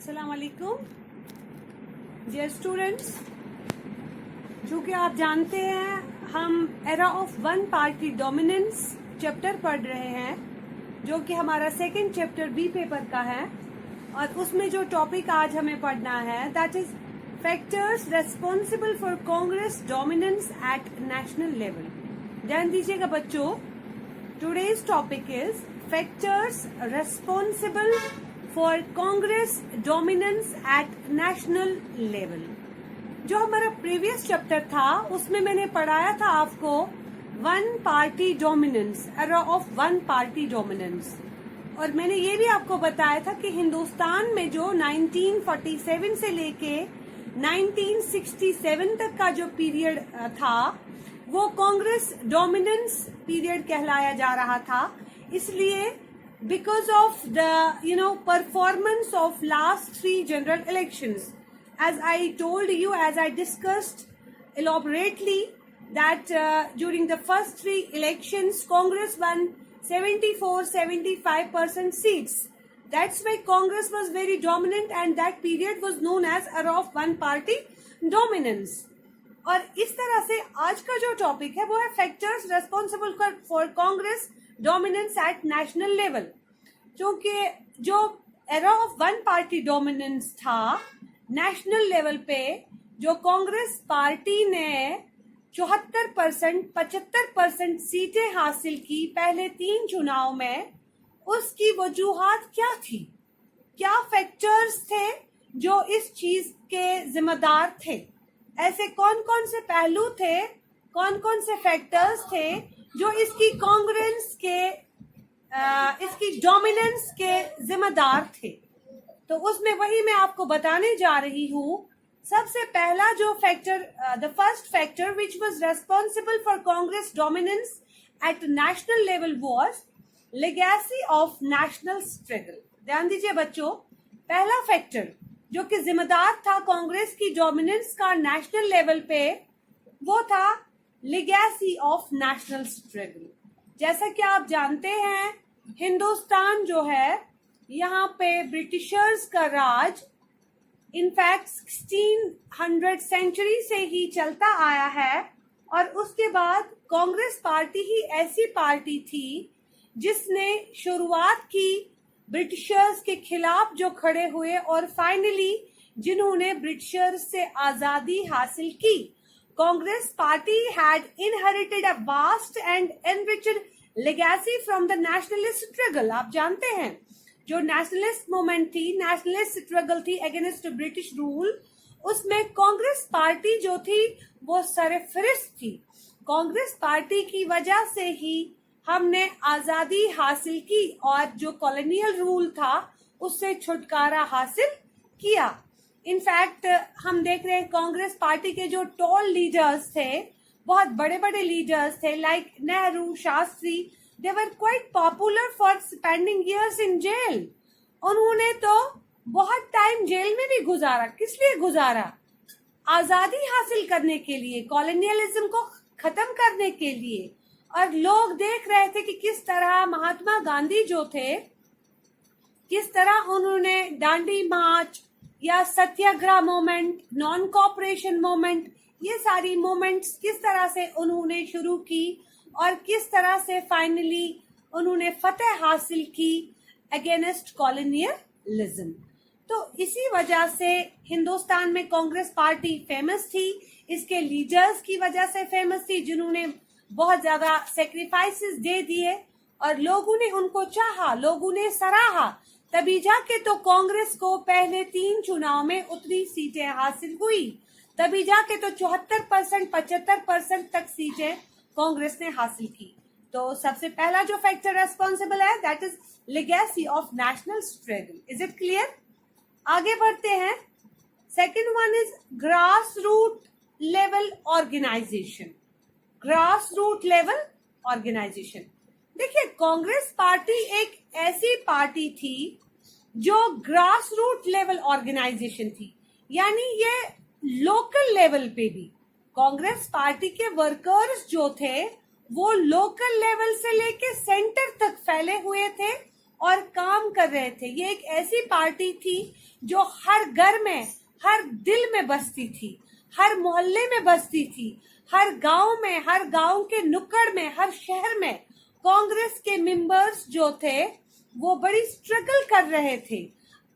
अस्सलाम वालेकुम dear students. चूँकि आप जानते हैं हम era of one party dominance chapter पढ़ रहे हैं, जो कि हमारा सेकंड चैप्टर बी पेपर का है, और उसमें जो टॉपिक आज हमें पढ़ना है that is factors responsible for Congress dominance at national level. ध्यान दीजिएगा बच्चों, today's topic is factors responsible for Congress dominance at national level. जो हमारा प्रीवियस चैप्टर था उसमें मैंने पढ़ाया था आपको one party dominance, era of one party dominance, और मैंने ये भी आपको बताया था कि हिंदुस्तान में जो 1947 से लेके 1967 तक का जो पीरियड था वो कांग्रेस डोमिनेंस पीरियड कहलाया जा रहा था। इसलिए because of the performance of last three general elections, as I told you, as I discussed elaborately, that during the first three elections Congress won 74-75% seats. That's why Congress was very dominant and that period was known as era of one party dominance. और इस तरह से आज का जो topic है वो है factors responsible for Congress dominance at national level. क्योंकि जो era of one party dominance था नेशनल लेवल पे, जो कांग्रेस पार्टी ने 74% 75% सीटें हासिल की पहले 3 चुनाव में, उसकी वजूहात क्या थी, क्या फैक्टर्स थे जो इस चीज के जिम्मेदार थे, ऐसे कौन कौन से पहलू थे, कौन कौन से फैक्टर्स थे जो इसकी कांग्रेस के इसकी डोमिनेंस के जिम्मेदार थे। तो उसमें वही मैं आपको बताने जा रही हूँ। सबसे पहला जो factor, the first factor which was responsible for Congress dominance at national level was legacy of national struggle. ध्यान दीजिए बच्चों, पहला फैक्टर जो कि जिम्मेदार था कांग्रेस की डोमिनेंस का नेशनल लेवल पे, वो था लेगेसी ऑफ नेशनल स्ट्रगल। जैसा कि आप जानते हैं हिंदुस्तान जो है यहाँ पे ब्रिटिशर्स का राज इनफैक्ट 1600 सेंचुरी से ही चलता आया है, और उसके बाद कांग्रेस पार्टी ही ऐसी पार्टी थी जिसने शुरुआत की ब्रिटिशर्स के खिलाफ जो खड़े हुए और फाइनली जिन्होंने ब्रिटिशर्स से आजादी हासिल की। Congress party had inherited a vast and enriched legacy from the nationalist struggle. आप जानते हैं जो नेशनलिस्ट मूवमेंट थी, नेशनलिस्ट स्ट्रगल थी अगेंस्ट ब्रिटिश रूल, उसमें कांग्रेस पार्टी जो थी वो सरफहरिस्त थी। कांग्रेस पार्टी की वजह से ही हमने आजादी हासिल की और जो कॉलोनियल रूल था उससे छुटकारा हासिल किया। इनफैक्ट हम देख रहे हैं कांग्रेस पार्टी के जो टॉल लीडर्स थे, बहुत बड़े बड़े लीडर्स थे, like Nehru, Shastri, they were quite popular for spending years in jail. उन्होंने तो बहुत टाइम जेल में भी गुजारा। किस लिए गुजारा? आजादी हासिल करने के लिए, कॉलोनियलिज्म को खत्म करने के लिए। और लोग देख रहे थे कि किस तरह महात्मा गांधी जो थे, किस तरह उन्होंने दांडी मार्च या सत्याग्रह मूवमेंट, नॉन कॉपरेशन मूवमेंट, ये सारी मूवमेंट्स किस तरह से उन्होंने शुरू की और किस तरह से फाइनली उन्होंने फतेह हासिल की अगेंस्ट कॉलोनियलिज्म। तो इसी वजह से हिंदुस्तान में कांग्रेस पार्टी फेमस थी, इसके लीडर्स की वजह से फेमस थी जिन्होंने बहुत ज्यादा सेक्रीफाइसेस दे दिए और लोगों ने उनको चाहा, लोगों ने सराहा। तभी जाके तो कांग्रेस को पहले 3 चुनाव में उतनी सीटें हासिल हुई, तभी जाके तो 74% 75% तक सीटें कांग्रेस ने हासिल की। तो सबसे पहला जो फैक्टर रेस्पॉन्सिबल है that is legacy of national struggle. Is it clear? आगे बढ़ते हैं। Second one is grass root level organisation. Grass root level organisation, देखिए कांग्रेस पार्टी एक ऐसी पार्टी थी जो ग्रास रूट लेवल ऑर्गेनाइजेशन थी, यानी ये लोकल लेवल पे भी कांग्रेस पार्टी के वर्कर्स जो थे वो लोकल लेवल से लेके सेंटर तक फैले हुए थे और काम कर रहे थे। ये एक ऐसी पार्टी थी जो हर घर में, हर दिल में बसती थी, हर मोहल्ले में बसती थी, हर गांव में, हर गांव के नुक्कड़ में, हर शहर में कांग्रेस के मेंबर्स जो थे वो बड़ी स्ट्रगल कर रहे थे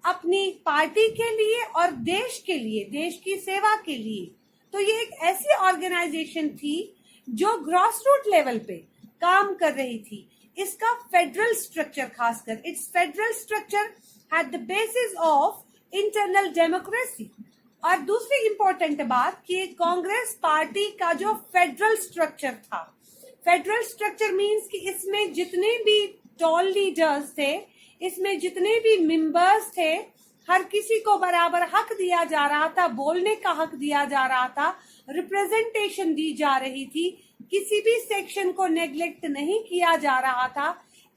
अपनी पार्टी के लिए और देश के लिए, देश की सेवा के लिए। तो ये एक ऐसी ऑर्गेनाइजेशन थी जो ग्रॉस रूट लेवल पे काम कर रही थी। इसका फेडरल स्ट्रक्चर, खासकर it's federal structure had the basis of internal democracy. और दूसरी इंपॉर्टेंट बात कि कांग्रेस पार्टी का जो फेडरल स्ट्रक्चर था, फेडरल स्ट्रक्चर मींस कि इसमें जितने भी टॉल लीडर्स थे, इसमें जितने भी मेंबर्स थे, हर किसी को बराबर हक दिया जा रहा था, बोलने का हक दिया जा रहा था, रिप्रेजेंटेशन दी जा रही थी, किसी भी सेक्शन को नेग्लेक्ट नहीं किया जा रहा था,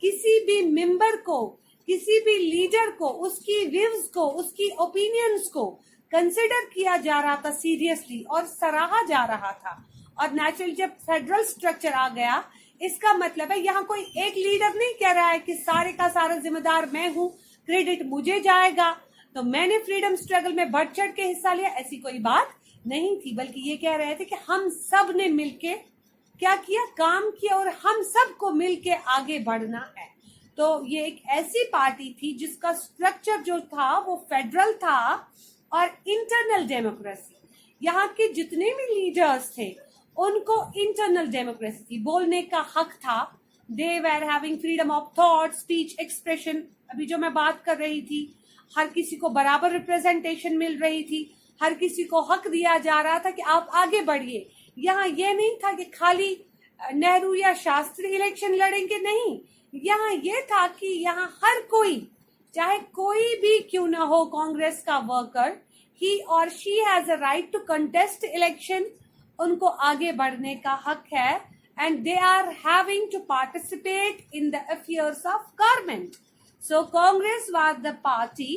किसी भी मेंबर को, किसी भी लीडर को, उसकी व्यूज को, उसकी ओपिनियंस को कंसिडर किया जा रहा था सीरियसली और सराहा जा रहा था। और नेचुरली जब फेडरल स्ट्रक्चर आ गया, इसका मतलब है यहाँ कोई एक लीडर नहीं कह रहा है कि सारे का सारा जिम्मेदार मैं हूँ, क्रेडिट मुझे जाएगा, तो मैंने फ्रीडम स्ट्रगल में बढ़ चढ़ के हिस्सा लिया, ऐसी कोई बात नहीं थी। बल्कि ये कह रहे थे कि हम सब ने मिलके क्या किया, काम किया और हम सबको मिलके आगे बढ़ना है। तो ये एक ऐसी पार्टी थी जिसका स्ट्रक्चर जो था वो फेडरल था और इंटरनल डेमोक्रेसी। यहाँ के जितने भी लीडर्स थे उनको इंटरनल डेमोक्रेसी थी, बोलने का हक था। They were having freedom of thought, speech, expression. अभी जो मैं बात कर रही थी, हर किसी को बराबर रिप्रेजेंटेशन मिल रही थी, हर किसी को हक दिया जा रहा था कि आप आगे बढ़िए। यहाँ ये नहीं था कि खाली नेहरू या शास्त्री इलेक्शन लड़ेंगे, नहीं, यहाँ ये था कि यहाँ हर कोई, चाहे कोई भी क्यों ना हो कांग्रेस का वर्कर, ही और she has a right to contest election, उनको आगे बढ़ने का हक है, and they are having to participate in the affairs of government. So Congress was the party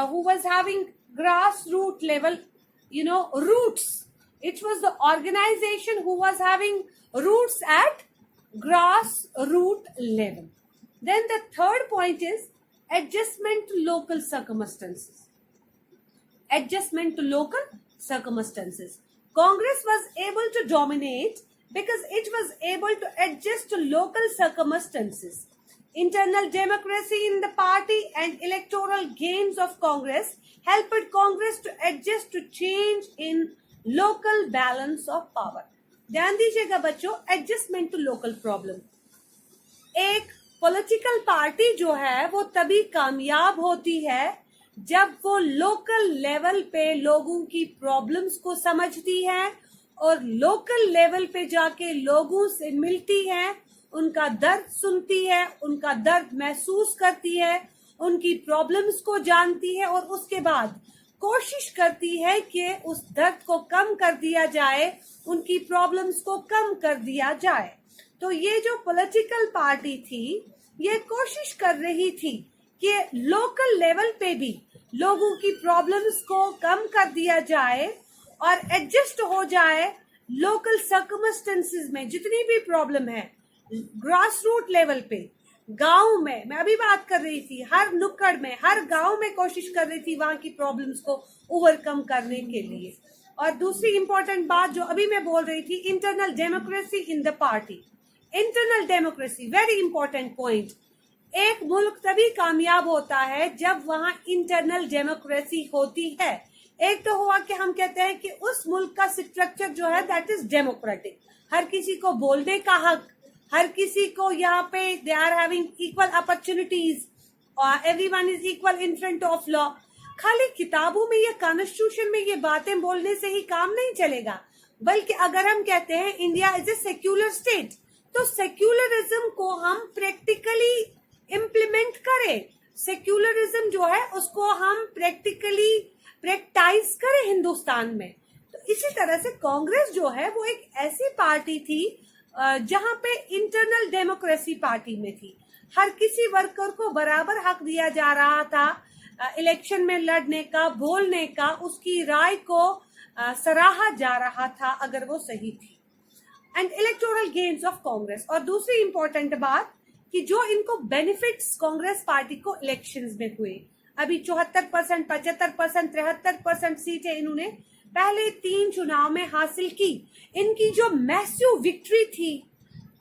who was having grassroots level, roots. It was the organization who was having roots at grassroots level. Then the third point is adjustment to local circumstances. Adjustment to local circumstances. Congress was able to dominate because it was able to adjust to local circumstances. Internal democracy in the party and electoral gains of Congress helped Congress to adjust to change in local balance of power. ध्यान दीजिएगा बच्चों, adjustment to local problem. एक political party जो है वो तभी कामयाब होती है जब वो लोकल लेवल पे लोगों की प्रॉब्लम्स को समझती है और लोकल लेवल पे जाके लोगों से मिलती है, उनका दर्द सुनती है, उनका दर्द महसूस करती है, उनकी प्रॉब्लम्स को जानती है और उसके बाद कोशिश करती है कि उस दर्द को कम कर दिया जाए, उनकी प्रॉब्लम्स को कम कर दिया जाए। तो ये जो पॉलिटिकल पार्टी थी ये कोशिश कर रही थी कि लोकल लेवल पे भी लोगों की प्रॉब्लम्स को कम कर दिया जाए और एडजस्ट हो जाए लोकल सर्कमस्टेंसेस में। जितनी भी प्रॉब्लम है ग्रास रूट लेवल पे, गांव में, मैं अभी बात कर रही थी, हर नुक्कड़ में, हर गांव में कोशिश कर रही थी वहां की प्रॉब्लम्स को ओवरकम करने के लिए। और दूसरी इंपॉर्टेंट बात जो अभी मैं बोल रही थी, internal democracy in the party. Internal democracy very important point. एक मुल्क तभी कामयाब होता है जब वहां इंटरनल डेमोक्रेसी होती है। एक तो हुआ कि हम कहते हैं कि उस मुल्क का स्ट्रक्चर जो है दैट इज डेमोक्रेटिक, हर किसी को बोलने का हक, हर किसी को यहाँ पे they are having equal opportunities, everyone is equal in front of law. खाली किताबों में, ये कॉन्स्टिट्यूशन में ये बातें बोलने से ही काम नहीं चलेगा, बल्कि अगर हम कहते हैं India is a secular state, तो सेक्युलरिज्म को हम प्रैक्टिकली इम्प्लीमेंट करें, सेक्युलरिज्म जो है उसको हम प्रैक्टिकली प्रैक्टाइज करें हिंदुस्तान में। तो इसी तरह से कांग्रेस जो है वो एक ऐसी पार्टी थी जहां पे इंटरनल डेमोक्रेसी पार्टी में थी, हर किसी वर्कर को बराबर हक दिया जा रहा था इलेक्शन में लड़ने का, बोलने का, उसकी राय को सराहा जा रहा था अगर वो सही थी। And electoral gains of Congress. और दूसरी इंपॉर्टेंट बात कि जो इनको बेनिफिट्स कांग्रेस पार्टी को इलेक्शंस में हुए, अभी 74%, 75%, 73% सीटें इन्होंने पहले 3 चुनाव में हासिल की। इनकी जो मैसिव विक्ट्री थी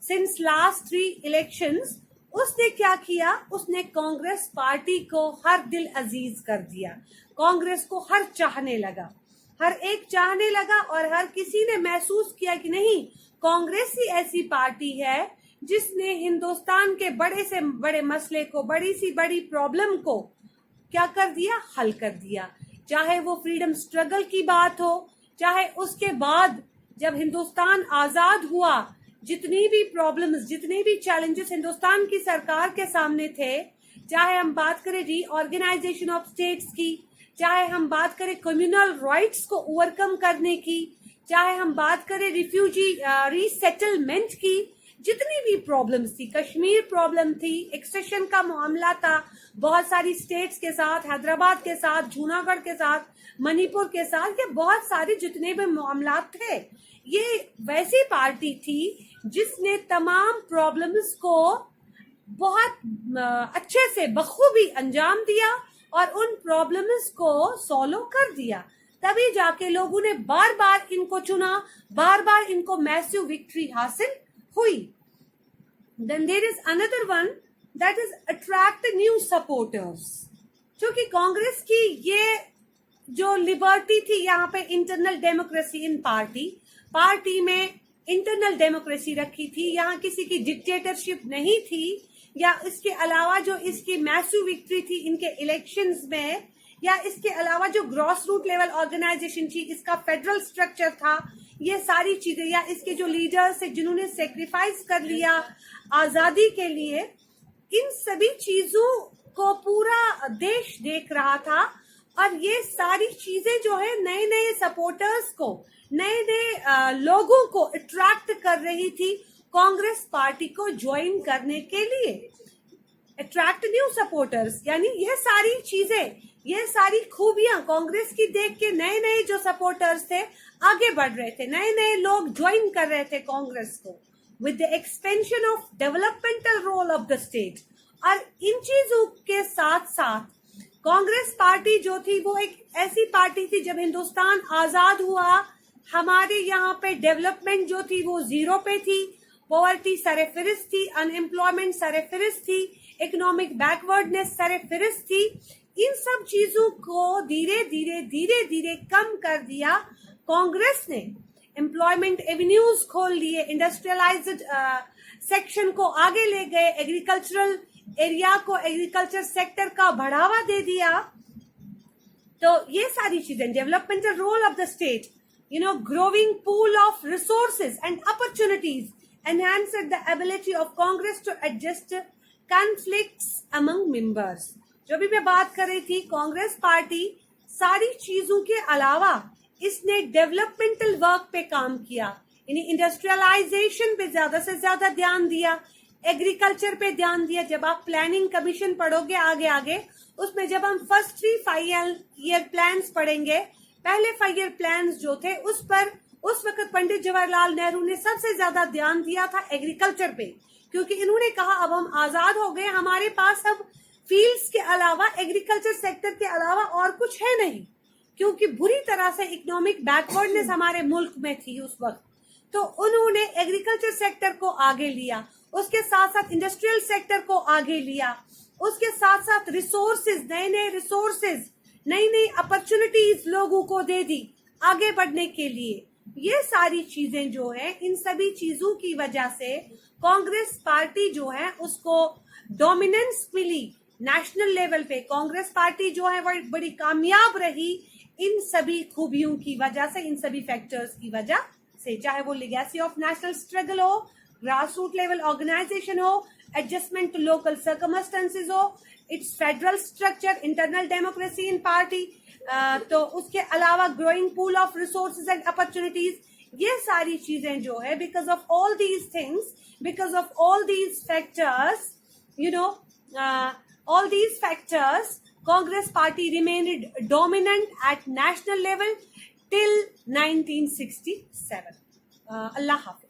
सिंस लास्ट 3 इलेक्शंस, उसने क्या किया, उसने कांग्रेस पार्टी को हर दिल अजीज कर दिया। कांग्रेस को हर चाहने लगा, हर एक चाहने लगा, और हर किसी ने महसूस किया कि नहीं, कांग्रेस ही ऐसी पार्टी है जिसने हिंदुस्तान के बड़े से बड़े मसले को, बड़ी सी बड़ी प्रॉब्लम को क्या कर दिया, हल कर दिया। चाहे वो फ्रीडम स्ट्रगल की बात हो, चाहे उसके बाद जब हिंदुस्तान आजाद हुआ, जितनी भी प्रॉब्लम्स, जितने भी चैलेंजेस हिंदुस्तान की सरकार के सामने थे, चाहे हम बात करें रीऑर्गेनाइजेशन ऑफ स्टेट्स की, चाहे हम बात करें कम्युनल राइट्स को ओवरकम करने की, चाहे हम बात करें रिफ्यूजी रीसेटलमेंट की, जितनी भी प्रॉब्लम्स थी, कश्मीर प्रॉब्लम थी, एक्सेशन का मामला था बहुत सारी स्टेट्स के साथ, हैदराबाद के साथ, जूनागढ़ के साथ, मणिपुर के साथ, ये बहुत सारे जितने भी मामला थे, ये वैसी पार्टी थी जिसने तमाम प्रॉब्लम्स को बहुत अच्छे से बखूबी अंजाम दिया और उन प्रॉब्लम्स को सॉल्व कर दिया। तभी जाके लोगों ने बार बार इनको चुना, बार बार इनको मैसिव विक्ट्री हासिल हुई। Then there is another one, that is attract new supporters। क्योंकि कांग्रेस की ये जो लिबर्टी थी, यहाँ पे इंटरनल डेमोक्रेसी इन पार्टी में इंटरनल डेमोक्रेसी रखी थी, यहाँ किसी की डिक्टेटरशिप नहीं थी, या इसके अलावा जो इसकी मैसिव विक्ट्री थी इनके इलेक्शंस में, या इसके अलावा जो ग्रॉस रूट लेवल ऑर्गेनाइजेशन थी, इसका फेडरल स्ट्रक्चर था, ये सारी चीजें, या इसके जो लीडर्स है जिन्होंने सेक्रीफाइस कर लिया आजादी के लिए, इन सभी चीजों को पूरा देश देख रहा था। और ये सारी चीजें जो है नए नए सपोर्टर्स को, नए नए लोगों को अट्रैक्ट कर रही थी कांग्रेस पार्टी को ज्वाइन करने के लिए। अट्रैक्ट न्यू सपोर्टर्स, यानी ये सारी चीजें, ये सारी खूबियां कांग्रेस की देख के नए नए जो सपोर्टर्स थे आगे बढ़ रहे थे, नए नए लोग ज्वाइन कर रहे थे कांग्रेस को, with the expansion of developmental role of the state. और इन चीजों के साथ साथ कांग्रेस पार्टी जो थी वो एक ऐसी पार्टी थी, जब हिंदुस्तान आजाद हुआ हमारे यहाँ पे डेवलपमेंट जो थी वो 0 पे थी, पॉवर्टी सरफिरिस्त थी, अनएम्प्लॉयमेंट सरफिरिस्त थी, इकोनॉमिक बैकवर्डनेस सरफिरिस्त थी। इन सब चीजों को धीरे धीरे कम कर दिया कांग्रेस ने। एम्प्लॉयमेंट एवेन्यूज खोल दिए, इंडस्ट्रियलाइज्ड सेक्शन को आगे ले गए, एग्रीकल्चरल एरिया को, एग्रीकल्चर सेक्टर का बढ़ावा दे दिया। तो ये सारी चीजें, developmental role of the state, growing pool of resources and opportunities enhanced the ability of Congress to adjust conflicts among members। जो भी मैं बात कर रही थी, कांग्रेस पार्टी सारी चीजों के अलावा इसने डेवलपमेंटल वर्क पे काम किया, यानी इंडस्ट्रियलाइजेशन पे ज्यादा से ज्यादा ध्यान दिया, एग्रीकल्चर पे ध्यान दिया। जब आप प्लानिंग कमीशन पढ़ोगे आगे उसमें जब हम फर्स्ट 3 5 ईयर प्लान्स पढ़ेंगे, पहले 5 ईयर प्लान्स जो थे उस पर उस वक्त पंडित जवाहरलाल नेहरू ने सबसे ज्यादा ध्यान दिया था एग्रीकल्चर पे, क्योंकि इन्होंने कहा अब हम आजाद हो गए, हमारे पास अब फील्ड्स के अलावा, एग्रीकल्चर सेक्टर के अलावा और कुछ है नहीं, क्योंकि बुरी तरह से इकोनॉमिक बैकवर्डनेस हमारे मुल्क में थी उस वक्त। तो उन्होंने एग्रीकल्चर सेक्टर को आगे लिया, उसके साथ साथ इंडस्ट्रियल सेक्टर को आगे लिया, उसके साथ साथ रिसोर्सेज, नई नई अपॉर्चुनिटीज लोगों को दे दी आगे बढ़ने के लिए। ये सारी चीजें जो है, इन सभी चीजों की वजह से कांग्रेस पार्टी जो है उसको डोमिनेंस मिली नेशनल लेवल पे। कांग्रेस पार्टी जो है वो बड़ी कामयाब रही इन सभी खूबियों की वजह से, इन सभी फैक्टर्स की वजह से, चाहे वो लेगेसी ऑफ नेशनल स्ट्रगल हो, ग्रास रूट लेवल ऑर्गेनाइजेशन हो, एडजस्टमेंट टू लोकल सर्कमस्टेंसेज हो, it's federal structure, internal democracy in party, तो उसके अलावा growing pool of resources and opportunities, ये सारी चीजें जो है, because of all these things, because of all these factors, all these factors, Congress party remained dominant at national level till 1967। Allah Hafiz।